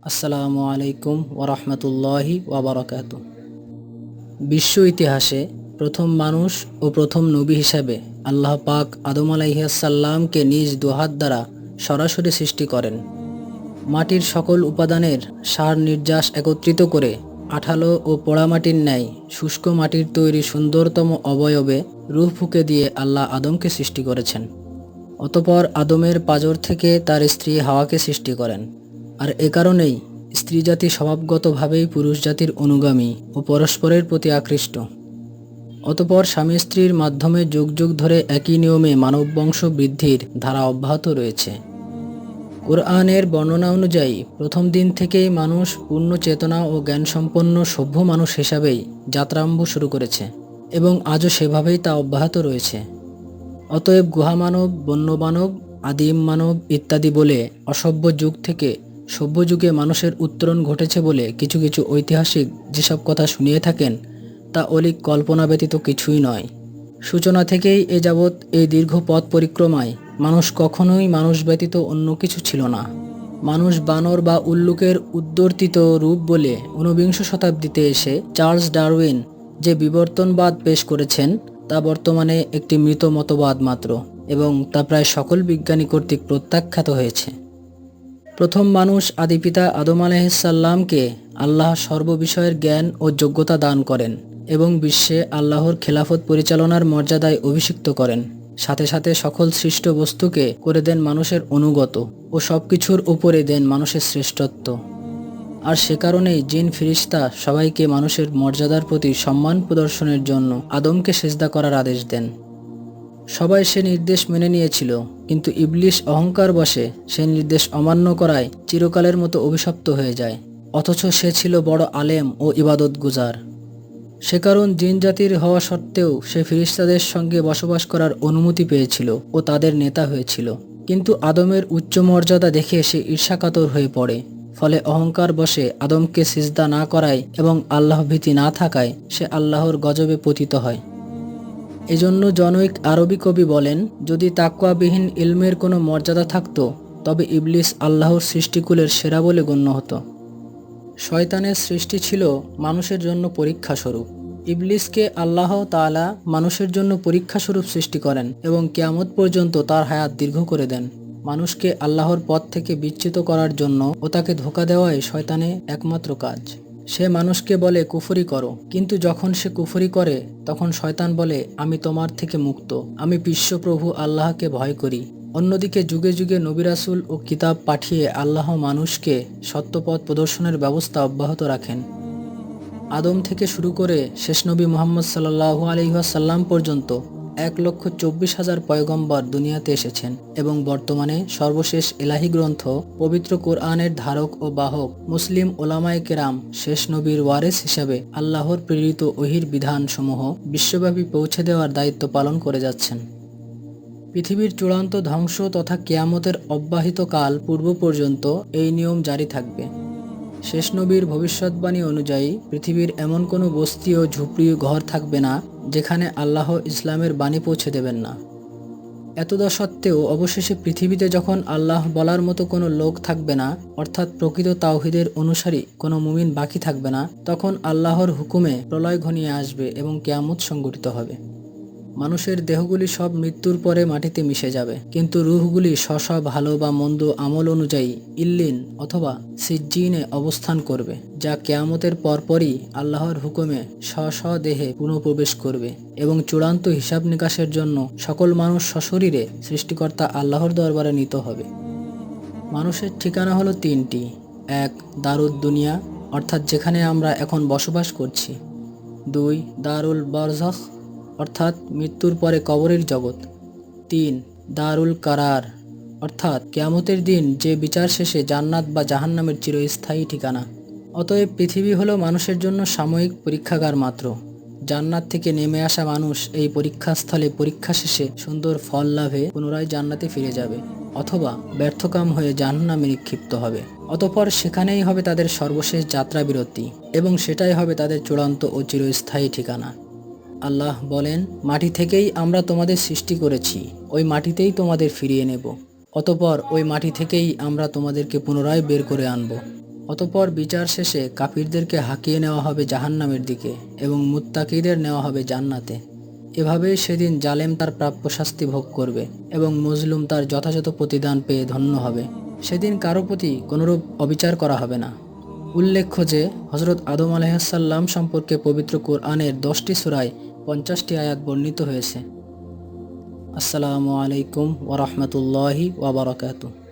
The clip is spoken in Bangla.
আসসালামু আলাইকুম ওরহমতুল্লাহি ওয়াবারাকাতু। বিশ্ব ইতিহাসে প্রথম মানুষ ও প্রথম নবী হিসাবে আল্লাহ পাক আদম আলাইহিসসালামকে নিজ দুহাত দ্বারা সরাসরি সৃষ্টি করেন। মাটির সকল উপাদানের সার নির্যাস একত্রিত করে আঠালো ও পোড়ামাটির ন্যায় শুষ্ক মাটির তৈরি সুন্দরতম অবয়বে রূহ ফুঁকে দিয়ে আল্লাহ আদমকে সৃষ্টি করেছেন। অতপর আদমের পাঁজর থেকে তার স্ত্রী হাওয়াকে সৃষ্টি করেন। আর এ কারণেই স্ত্রী জাতি স্বভাবগতভাবেই পুরুষ জাতির অনুগামী ও পরস্পরের প্রতি আকৃষ্ট। অতপর স্বামী স্ত্রীর মাধ্যমে যুগ যুগ ধরে একই নিয়মে মানববংশ বৃদ্ধির ধারা অব্যাহত রয়েছে। কোরআনের বর্ণনা অনুযায়ী প্রথম দিন থেকেই মানুষ পূর্ণ চেতনা ও জ্ঞানসম্পন্ন সভ্য মানুষ হিসাবেই যাত্রারম্ভ শুরু করেছে এবং আজও সেভাবেই তা অব্যাহত রয়েছে। অতএব গুহামানব, বন্যমানব, আদিম মানব ইত্যাদি বলে অসভ্য যুগ থেকে সভ্য যুগে মানুষের উত্তরণ ঘটেছে বলে কিছু কিছু ঐতিহাসিক যেসব কথা শুনিয়ে থাকেন তা অলীক কল্পনা ব্যতীত কিছুই নয়। সূচনা থেকেই এ যাবৎ এই দীর্ঘ পথ পরিক্রমায় মানুষ কখনোই মানুষ ব্যতীত অন্য কিছু ছিল না। মানুষ বানর বা উল্লুকের উদ্বর্তিত রূপ বলে ঊনবিংশ শতাব্দীতে এসে চার্লস ডারউইন যে বিবর্তনবাদ পেশ করেছেন তা বর্তমানে একটি মৃত মতবাদ মাত্র এবং তা প্রায় সকল বিজ্ঞানী কর্তৃক প্রত্যাখ্যাত হয়েছে। প্রথম মানুষ আদিপিতা আদম আলাইহিসসালামকে আল্লাহ সর্ববিষয়ের জ্ঞান ও যোগ্যতা দান করেন এবং বিশ্বে আল্লাহর খেলাফত পরিচালনার মর্যাদায় অভিষিক্ত করেন। সাথে সাথে সকল সৃষ্ট বস্তুকে করে দেন মানুষের অনুগত ও সবকিছুর উপরে দেন মানুষের শ্রেষ্ঠত্ব। আর সে কারণেই জিন ফিরিস্তা সবাইকে মানুষের মর্যাদার প্রতি সম্মান প্রদর্শনের জন্য আদমকে সেজদা করার আদেশ দেন। সবাই সে নির্দেশ মেনে নিয়েছিল, কিন্তু ইবলিস অহংকার বশে সে নির্দেশ অমান্য করায় চিরকালের মতো অভিশপ্ত হয়ে যায়। অথচ সে ছিল বড় আলেম ও ইবাদত গুজার। সে কারণ জিন জাতির হওয়া সত্ত্বেও সে ফিরিস্তাদের সঙ্গে বসবাস করার অনুমতি পেয়েছিল ও তাদের নেতা হয়েছিল। কিন্তু আদমের উচ্চ মর্যাদা দেখে সে ঈর্ষাকাতর হয়ে পড়ে। ফলে অহংকার বশে আদমকে সিজদা না করায় এবং আল্লাহ ভীতি না থাকায় সে আল্লাহর গজবে পতিত হয়। এজন্য জনৈক আরবি কবি বলেন, যদি তাকওয়াবিহীন ইলমের কোনো মর্যাদা থাকত তবে ইবলিস আল্লাহর সৃষ্টিকুলের সেরা বলে গণ্য হতো। শয়তানের সৃষ্টি ছিল মানুষের জন্য পরীক্ষাস্বরূপ। ইবলিসকে আল্লাহ তাআলা মানুষের জন্য পরীক্ষাস্বরূপ সৃষ্টি করেন এবং কিয়ামত পর্যন্ত তার হায়াত দীর্ঘ করে দেন। মানুষকে আল্লাহর পথ থেকে বিচ্যুত করার জন্য ও তাকে ধোঁকা দেওয়াই শয়তানের একমাত্র কাজ। সে মানুষকে বলে কুফরি করো, কিন্তু যখন সে কুফরি করে তখন শয়তান বলে আমি তোমার থেকে মুক্ত, আমি বিশ্বপ্রভু আল্লাহকে ভয় করি। অন্যদিকে যুগে যুগে নবী রাসূল ও কিতাব পাঠিয়ে আল্লাহ মানুষকে সত্যপথ প্রদর্শনের ব্যবস্থা অব্যাহত রাখেন। আদম থেকে শুরু করে শেষ নবী মুহাম্মদ সাল্লাল্লাহু আলাইহি ওয়াসাল্লাম পর্যন্ত 1,24,000 পয়গম্বর দুনিয়াতে এসেছেন এবং বর্তমানে সর্বশেষ ইলাহি গ্রন্থ পবিত্র কোরআনের ধারক ও বাহক মুসলিম ওলামায়ে কেরাম শেষ নবীর ওয়ারেস হিসাবে আল্লাহর প্রেরিত ওহির বিধানসমূহ বিশ্বব্যাপী পৌঁছে দেওয়ার দায়িত্ব পালন করে যাচ্ছেন। পৃথিবীর চূড়ান্ত ধ্বংস তথা কিয়ামতের অব্যাহত কাল পূর্ব পর্যন্ত এই নিয়ম জারি থাকবে। শেষ নবীর ভবিষ্যৎবাণী অনুযায়ী পৃথিবীর এমন কোনো বস্তি ও ঝুপড়ি ঘর থাকবে না যেখানে আল্লাহ ইসলামের বাণী পৌঁছে দেবেন না। এতদা সত্ত্বেও অবশেষে পৃথিবীতে যখন আল্লাহ বলার মতো কোনো লোক থাকবে না, অর্থাৎ প্রকৃত তাওহীদের অনুসারী কোনো মুমিন বাকি থাকবে না, তখন আল্লাহর হুকুমে প্রলয় ঘনিয়ে আসবে এবং কিয়ামত সংঘটিত হবে। মানুষের দেহগুলি সব মৃত্যুর পরে মাটিতে মিশে যাবে, কিন্তু রূহগুলি স্ব ভালো বা মন্দ আমল অনুযায়ী ইল্লিন অথবা সিজ্জিনে অবস্থান করবে, যা কিয়ামতের পরপরই আল্লাহর হুকুমে স্ব দেহে পুনঃপ্রবেশ করবে এবং চূড়ান্ত হিসাব নিকাশের জন্য সকল মানুষ সশরীরে সৃষ্টিকর্তা আল্লাহর দরবারে নিত হবে। মানুষের ঠিকানা হলো তিনটি: এক, দারুদ দুনিয়া, অর্থাৎ যেখানে আমরা এখন বসবাস করছি; দুই, দারুল বারজাখ, অর্থাৎ মৃত্যুর পরে কবরের জগৎ; তিন, দারুল কারার, অর্থাৎ কিয়ামতের দিন যে বিচার শেষে জান্নাত বা জাহান্নামের চিরস্থায়ী ঠিকানা। অতএব পৃথিবী হলো মানুষের জন্য সাময়িক পরীক্ষাগার মাত্র। জান্নাত থেকে নেমে আসা মানুষ এই পরীক্ষাস্থলে পরীক্ষা শেষে সুন্দর ফল লাভে পুনরায় জান্নাতে ফিরে যাবে, অথবা ব্যর্থকাম হয়ে জাহান্নামে নিক্ষিপ্ত হবে। অতঃপর সেখানেই হবে তাদের সর্বশেষ যাত্রা বিরতি এবং সেটাই হবে তাদের চূড়ান্ত ও চিরস্থায়ী ঠিকানা। আল্লাহ বলেন, মাটি থেকেই আমরা তোমাদের সৃষ্টি করেছি, ওই মাটিতেই তোমাদের ফিরিয়ে নেব। অতঃপর ওই মাটি থেকেই আমরা তোমাদেরকে পুনরায় বের করে আনব। অতঃপর বিচার শেষে কাফিরদেরকে হাঁকিয়ে নেওয়া হবে জাহান্নামের দিকে এবং মুত্তাকিদের নেওয়া হবে জান্নাতে। এভাবেই সেদিন জালেম তার প্রাপ্য শাস্তি ভোগ করবে এবং মজলুম তার যথাযথ প্রতিদান পেয়ে ধন্য হবে। সেদিন কারো প্রতি কোনরূপ অবিচার করা হবে না। উল্লেখ্য যে হযরত আদম আলাইহিসসালাম সম্পর্কে পবিত্র কোরআনের 10টি সূরায় 50টি আয়াত বর্ণিত হয়েছে। আসসালামু আলাইকুম ওয়া রাহমাতুল্লাহি ওয়া বারাকাতুহু।